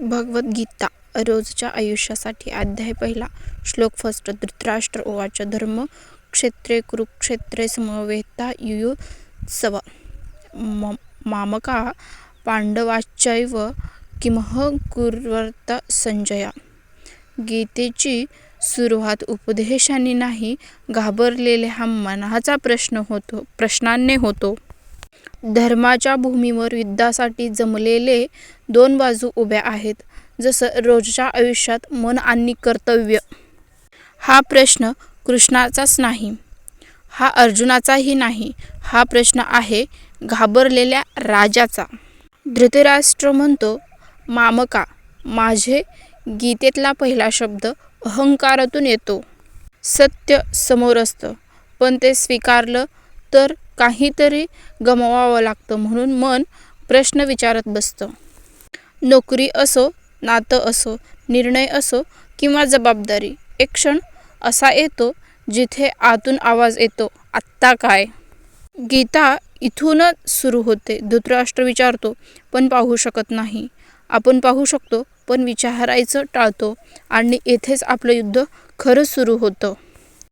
भगवद्गीता रोजच्या आयुष्यासाठी अध्याय पहिला श्लोक फर्स्ट. धृतराष्ट्र उवाच धर्मक्षेत्रे कुरुक्षेत्रे समवेता युयुत्सव मामका पांडवाश्चैव किमह कुर्वत संजया. गीतेची सुरुवात उपदेशाने नाही, घाबरलेल्या मनाचा प्रश्नाने होतो. धर्माच्या भूमीवर युद्धासाठी जमलेले दोन बाजू उभ्या आहेत, जसं रोजच्या आयुष्यात मन आणि कर्तव्य. हा प्रश्न कृष्णाचाच नाही, हा अर्जुनाचाही नाही, हा प्रश्न आहे घाबरलेल्या राजाचा. धृतराष्ट्र म्हणतो, मामका, माझे. गीतेतला पहिला शब्द अहंकारातून येतो. सत्य समोर असतं, पण ते स्वीकारलं तर काहीतरी गमवावं लागतं, म्हणून मन प्रश्न विचारत बसतं. नोकरी असो, नातं असो, निर्णय असो किंवा जबाबदारी, एक क्षण असा येतो जिथे आतून आवाज येतो, आत्ता काय? गीता इथूनच सुरू होते. धृतराष्ट्र विचारतो पण पाहू शकत नाही. आपण पाहू शकतो पण विचारायचं टाळतो, आणि येथेच आपलं युद्ध खरं सुरू होतं.